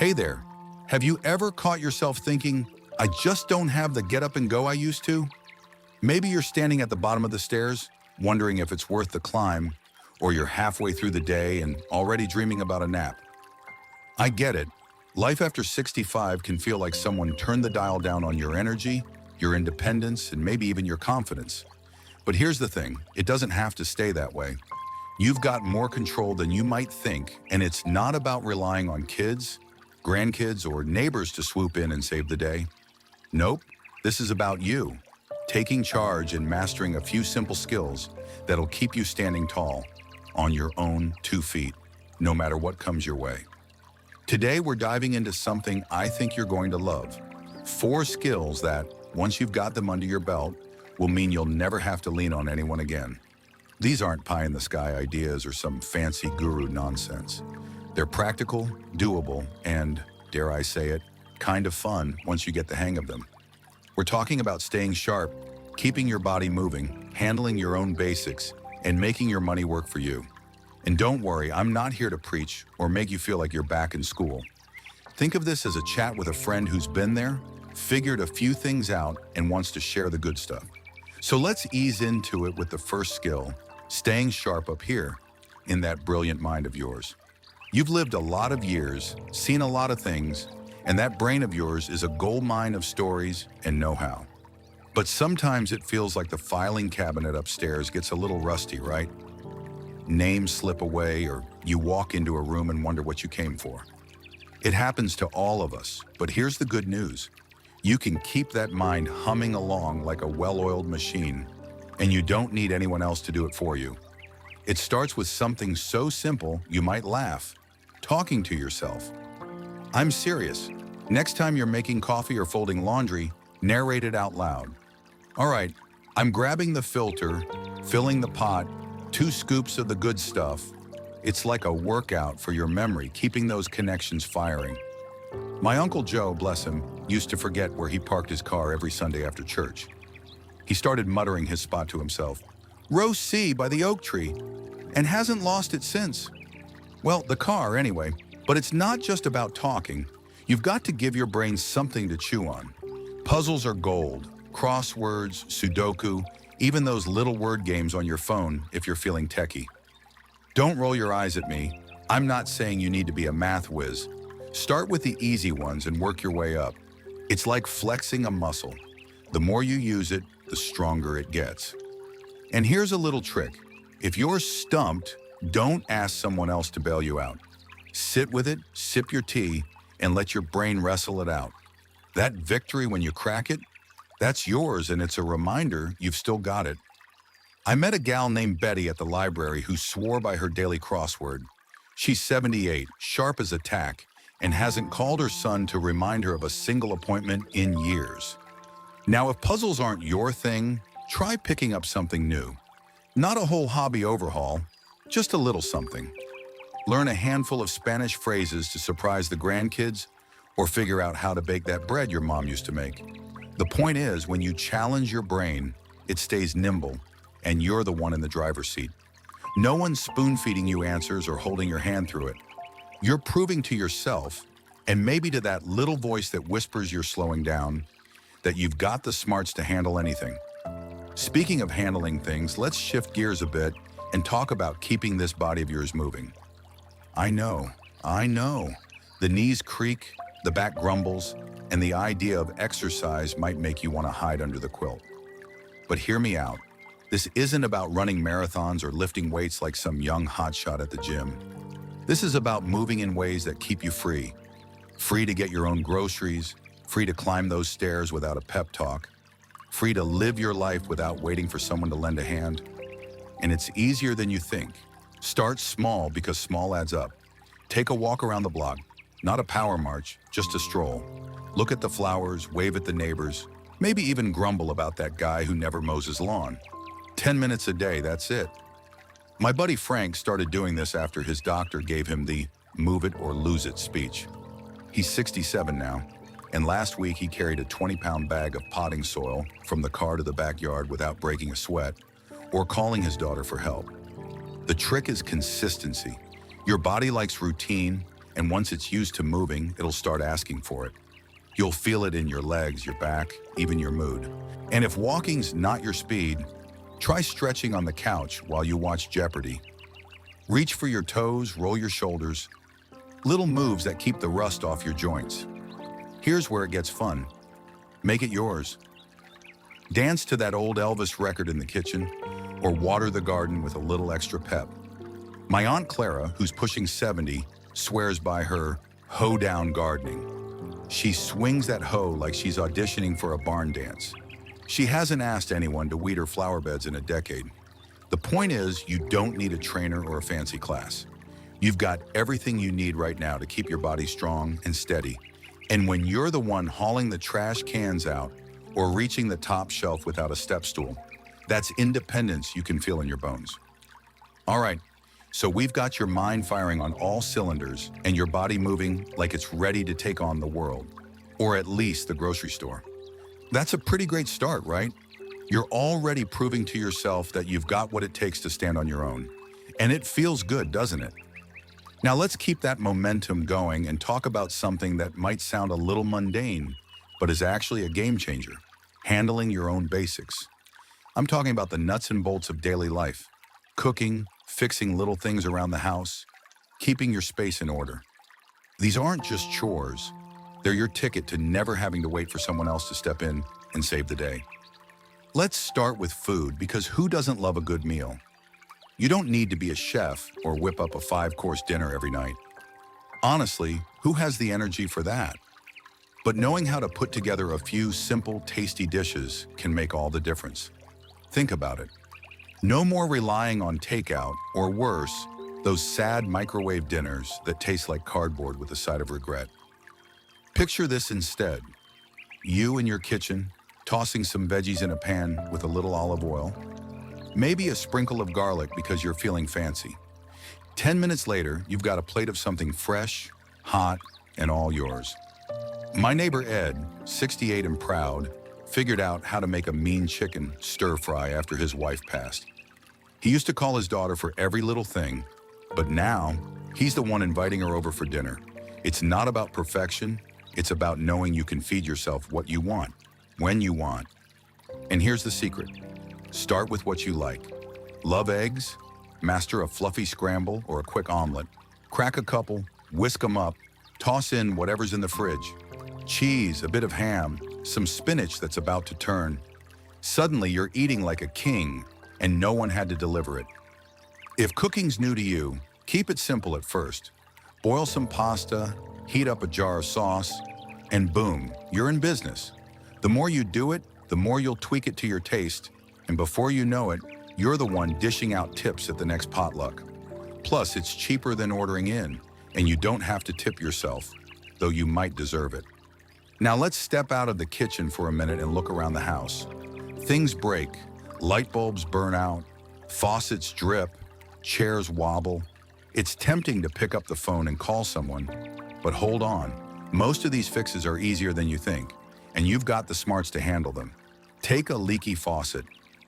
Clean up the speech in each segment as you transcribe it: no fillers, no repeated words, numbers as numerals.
Hey there, have you ever caught yourself thinking, I just don't have the get up and go I used to? Maybe you're standing at the bottom of the stairs, wondering if it's worth the climb, or you're halfway through the day and already dreaming about a nap. I get it. Life after 65 can feel like someone turned the dial down on your energy, your independence, and maybe even your confidence. But here's the thing, it doesn't have to stay that way. You've got more control than you might think, and it's not about relying on kids, grandkids, or neighbors to swoop in and save the day. Nope, this is about you, taking charge and mastering a few simple skills that'll keep you standing tall, on your own 2 feet, no matter what comes your way. Today, we're diving into something I think you're going to love. 4 skills that, once you've got them under your belt, will mean you'll never have to lean on anyone again. These aren't pie-in-the-sky ideas or some fancy guru nonsense. They're practical, doable, and, dare I say it, kind of fun once you get the hang of them. We're talking about staying sharp, keeping your body moving, handling your own basics, and making your money work for you. And don't worry, I'm not here to preach or make you feel like you're back in school. Think of this as a chat with a friend who's been there, figured a few things out, and wants to share the good stuff. So let's ease into it with the first skill, staying sharp up here in that brilliant mind of yours. You've lived a lot of years, seen a lot of things, and that brain of yours is a gold mine of stories and know-how. But sometimes it feels like the filing cabinet upstairs gets a little rusty, right? Names slip away, or you walk into a room and wonder what you came for. It happens to all of us, but here's the good news. You can keep that mind humming along like a well-oiled machine, and you don't need anyone else to do it for you. It starts with something so simple you might laugh, talking to yourself. I'm serious. Next time you're making coffee or folding laundry, narrate it out loud. All right, I'm grabbing the filter, filling the pot, 2 scoops of the good stuff. It's like a workout for your memory, keeping those connections firing. My Uncle Joe, bless him, used to forget where he parked his car every Sunday after church. He started muttering his spot to himself, row C by the oak tree, and hasn't lost it since. Well, the car anyway, but it's not just about talking. You've got to give your brain something to chew on. Puzzles are gold, crosswords, Sudoku, even those little word games on your phone if you're feeling techie. Don't roll your eyes at me. I'm not saying you need to be a math whiz. Start with the easy ones and work your way up. It's like flexing a muscle. The more you use it, the stronger it gets. And here's a little trick. If you're stumped, don't ask someone else to bail you out. Sit with it, sip your tea, and let your brain wrestle it out. That victory when you crack it, that's yours, and it's a reminder you've still got it. I met a gal named Betty at the library who swore by her daily crossword. She's 78, sharp as a tack, and hasn't called her son to remind her of a single appointment in years. Now, if puzzles aren't your thing, try picking up something new. Not a whole hobby overhaul, just a little something. Learn a handful of Spanish phrases to surprise the grandkids, or figure out how to bake that bread your mom used to make. The point is, when you challenge your brain, it stays nimble, and you're the one in the driver's seat. No one's spoon-feeding you answers or holding your hand through it. You're proving to yourself, and maybe to that little voice that whispers you're slowing down, that you've got the smarts to handle anything. Speaking of handling things, let's shift gears a bit and talk about keeping this body of yours moving. I know. The knees creak, the back grumbles, and the idea of exercise might make you want to hide under the quilt. But hear me out. This isn't about running marathons or lifting weights like some young hotshot at the gym. This is about moving in ways that keep you free. Free to get your own groceries, free to climb those stairs without a pep talk, free to live your life without waiting for someone to lend a hand. And it's easier than you think. Start small because small adds up. Take a walk around the block, not a power march, just a stroll. Look at the flowers, wave at the neighbors, maybe even grumble about that guy who never mows his lawn. 10 minutes a day, that's it. My buddy Frank started doing this after his doctor gave him the move it or lose it speech. He's 67 now, and last week he carried a 20-pound bag of potting soil from the car to the backyard without breaking a sweat or calling his daughter for help. The trick is consistency. Your body likes routine, and once it's used to moving, it'll start asking for it. You'll feel it in your legs, your back, even your mood. And if walking's not your speed, try stretching on the couch while you watch Jeopardy! Reach for your toes, roll your shoulders, little moves that keep the rust off your joints. Here's where it gets fun. Make it yours. Dance to that old Elvis record in the kitchen, or water the garden with a little extra pep. My Aunt Clara, who's pushing 70, swears by her hoe-down gardening. She swings that hoe like she's auditioning for a barn dance. She hasn't asked anyone to weed her flower beds in a decade. The point is, you don't need a trainer or a fancy class. You've got everything you need right now to keep your body strong and steady. And when you're the one hauling the trash cans out or reaching the top shelf without a step stool, that's independence you can feel in your bones. All right, so we've got your mind firing on all cylinders and your body moving like it's ready to take on the world, or at least the grocery store. That's a pretty great start, right? You're already proving to yourself that you've got what it takes to stand on your own. And it feels good, doesn't it? Now let's keep that momentum going and talk about something that might sound a little mundane, but is actually a game changer: handling your own basics. I'm talking about the nuts and bolts of daily life: cooking, fixing little things around the house, keeping your space in order. These aren't just chores. They're your ticket to never having to wait for someone else to step in and save the day. Let's start with food, because who doesn't love a good meal? You don't need to be a chef or whip up a 5-course dinner every night. Honestly, who has the energy for that? But knowing how to put together a few simple, tasty dishes can make all the difference. Think about it. No more relying on takeout, or worse, those sad microwave dinners that taste like cardboard with a side of regret. Picture this instead: you in your kitchen, tossing some veggies in a pan with a little olive oil, maybe a sprinkle of garlic because you're feeling fancy. 10 minutes later, you've got a plate of something fresh, hot, and all yours. My neighbor Ed, 68 and proud, figured out how to make a mean chicken stir-fry after his wife passed. He used to call his daughter for every little thing, but now he's the one inviting her over for dinner. It's not about perfection, it's about knowing you can feed yourself what you want, when you want. And here's the secret: start with what you like. Love eggs? Master a fluffy scramble or a quick omelet. Crack a couple, whisk them up, toss in whatever's in the fridge. Cheese, a bit of ham, some spinach that's about to turn. Suddenly you're eating like a king, and no one had to deliver it. If cooking's new to you, keep it simple at first. Boil some pasta, heat up a jar of sauce, and boom, you're in business. The more you do it, the more you'll tweak it to your taste, and before you know it, you're the one dishing out tips at the next potluck. Plus, it's cheaper than ordering in, and you don't have to tip yourself, though you might deserve it. Now let's step out of the kitchen for a minute and look around the house. Things break, light bulbs burn out, faucets drip, chairs wobble. It's tempting to pick up the phone and call someone, but hold on. Most of these fixes are easier than you think, and you've got the smarts to handle them. Take a leaky faucet.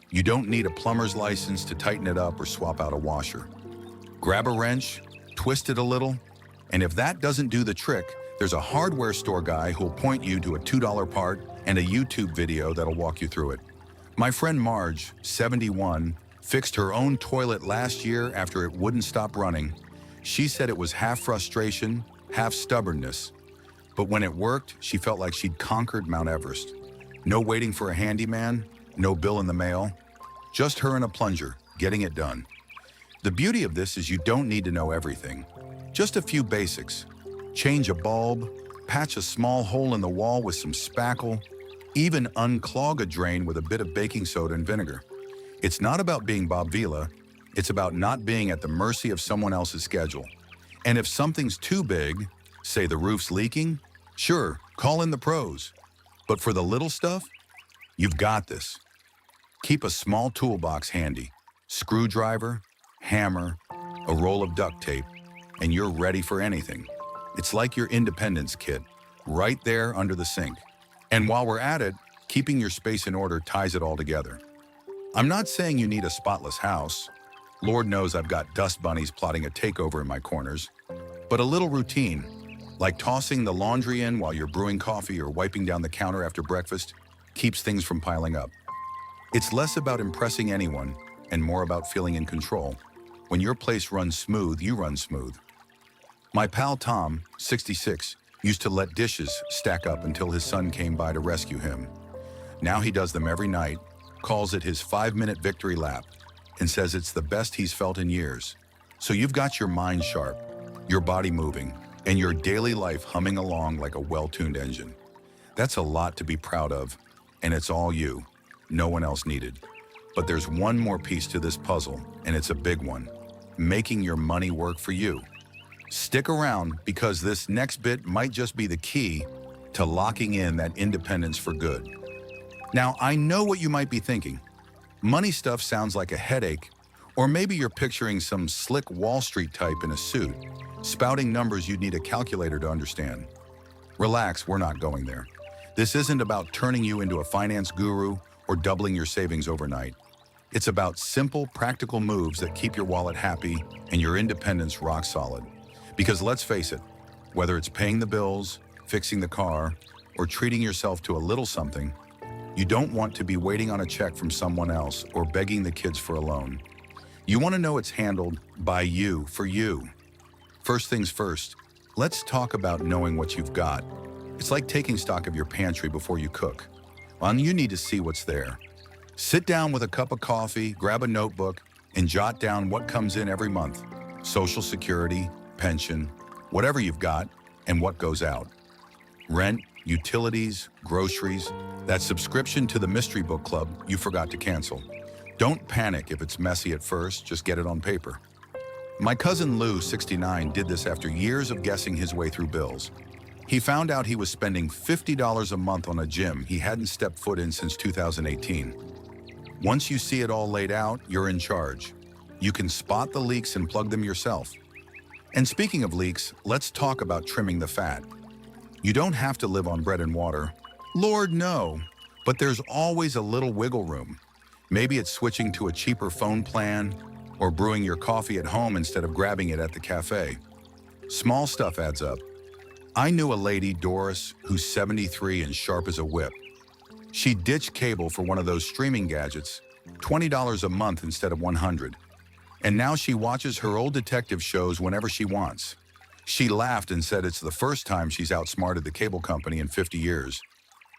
You don't need a plumber's license to tighten it up or swap out a washer. Grab a wrench, twist it a little, and if that doesn't do the trick, there's a hardware store guy who'll point you to a $2 part and a YouTube video that'll walk you through it. My friend Marge, 71, fixed her own toilet last year after it wouldn't stop running. She said it was half frustration, half stubbornness. But when it worked, she felt like she'd conquered Mount Everest. No waiting for a handyman, no bill in the mail, just her and a plunger, getting it done. The beauty of this is you don't need to know everything. Just a few basics. Change a bulb, patch a small hole in the wall with some spackle, even unclog a drain with a bit of baking soda and vinegar. It's not about being Bob Vila, it's about not being at the mercy of someone else's schedule. And if something's too big, say the roof's leaking, sure, call in the pros. But for the little stuff, you've got this. Keep a small toolbox handy: screwdriver, hammer, a roll of duct tape, and you're ready for anything. It's like your independence kit, right there under the sink. And while we're at it, keeping your space in order ties it all together. I'm not saying you need a spotless house. Lord knows I've got dust bunnies plotting a takeover in my corners. But a little routine, like tossing the laundry in while you're brewing coffee or wiping down the counter after breakfast, keeps things from piling up. It's less about impressing anyone and more about feeling in control. When your place runs smooth, you run smooth. My pal Tom, 66, used to let dishes stack up until his son came by to rescue him. Now he does them every night, calls it his 5-minute victory lap, and says it's the best he's felt in years. So you've got your mind sharp, your body moving, and your daily life humming along like a well-tuned engine. That's a lot to be proud of, and it's all you, no one else needed. But there's one more piece to this puzzle, and it's a big one: making your money work for you. Stick around, because this next bit might just be the key to locking in that independence for good. Now, I know what you might be thinking. Money stuff sounds like a headache, or maybe you're picturing some slick Wall Street type in a suit, spouting numbers you'd need a calculator to understand. Relax, we're not going there. This isn't about turning you into a finance guru or doubling your savings overnight. It's about simple, practical moves that keep your wallet happy and your independence rock solid. Because let's face it, whether it's paying the bills, fixing the car, or treating yourself to a little something, you don't want to be waiting on a check from someone else or begging the kids for a loan. You want to know it's handled by you for you. First things first, let's talk about knowing what you've got. It's like taking stock of your pantry before you cook. Well, you need to see what's there. Sit down with a cup of coffee, grab a notebook, and jot down what comes in every month: Social Security, pension, whatever you've got, and what goes out. Rent, utilities, groceries, that subscription to the mystery book club you forgot to cancel. Don't panic if it's messy at first, just get it on paper. My cousin Lou, 69, did this after years of guessing his way through bills. He found out he was spending $50 a month on a gym he hadn't stepped foot in since 2018. Once you see it all laid out, you're in charge. You can spot the leaks and plug them yourself. And speaking of leaks, let's talk about trimming the fat. You don't have to live on bread and water. Lord, no. But there's always a little wiggle room. Maybe it's switching to a cheaper phone plan or brewing your coffee at home instead of grabbing it at the cafe. Small stuff adds up. I knew a lady, Doris, who's 73 and sharp as a whip. She ditched cable for one of those streaming gadgets, $20 a month instead of $100. And now she watches her old detective shows whenever she wants. She laughed and said it's the first time she's outsmarted the cable company in 50 years.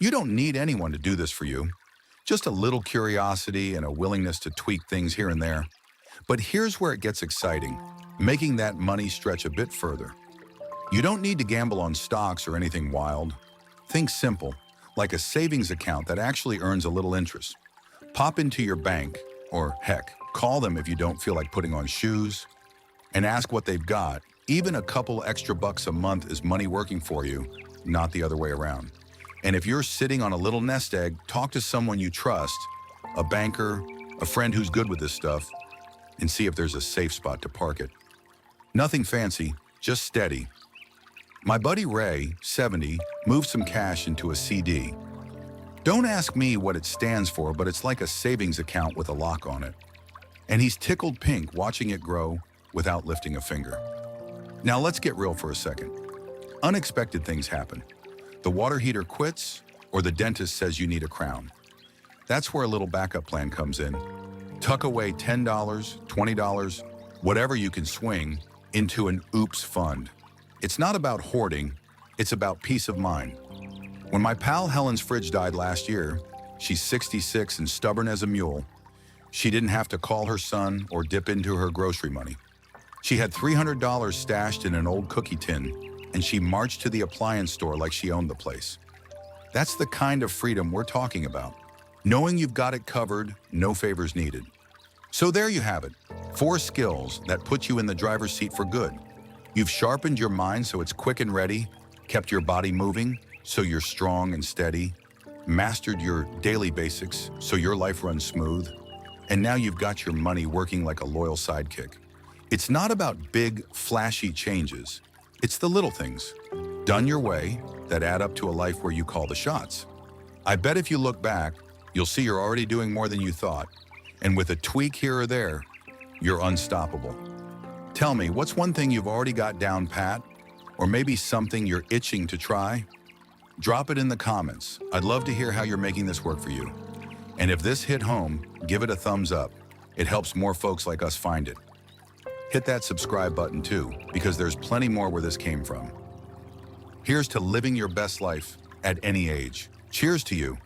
You don't need anyone to do this for you. Just a little curiosity and a willingness to tweak things here and there. But here's where it gets exciting, making that money stretch a bit further. You don't need to gamble on stocks or anything wild. Think simple, like a savings account that actually earns a little interest. Pop into your bank, or heck, call them if you don't feel like putting on shoes, and ask what they've got. Even a couple extra bucks a month is money working for you, not the other way around. And if you're sitting on a little nest egg, talk to someone you trust, a banker, a friend who's good with this stuff, and see if there's a safe spot to park it. Nothing fancy, just steady. My buddy Ray, 70, moved some cash into a CD. Don't ask me what it stands for, but it's like a savings account with a lock on it. And he's tickled pink watching it grow without lifting a finger. Now let's get real for a second. Unexpected things happen. The water heater quits, or the dentist says you need a crown. That's where a little backup plan comes in. Tuck away $10, $20, whatever you can swing, into an oops fund. It's not about hoarding, it's about peace of mind. When my pal Helen's fridge died last year, she's 66 and stubborn as a mule. She didn't have to call her son or dip into her grocery money. She had $300 stashed in an old cookie tin, and she marched to the appliance store like she owned the place. That's the kind of freedom we're talking about. Knowing you've got it covered, no favors needed. So there you have it, 4 skills that put you in the driver's seat for good. You've sharpened your mind so it's quick and ready, kept your body moving so you're strong and steady, mastered your daily basics so your life runs smooth, and now you've got your money working like a loyal sidekick. It's not about big, flashy changes. It's the little things, done your way, that add up to a life where you call the shots. I bet if you look back, you'll see you're already doing more than you thought, and with a tweak here or there, you're unstoppable. Tell me, what's one thing you've already got down pat? Or maybe something you're itching to try? Drop it in the comments. I'd love to hear how you're making this work for you. And if this hit home, give it a thumbs up. It helps more folks like us find it. Hit that subscribe button too, because there's plenty more where this came from. Here's to living your best life at any age. Cheers to you.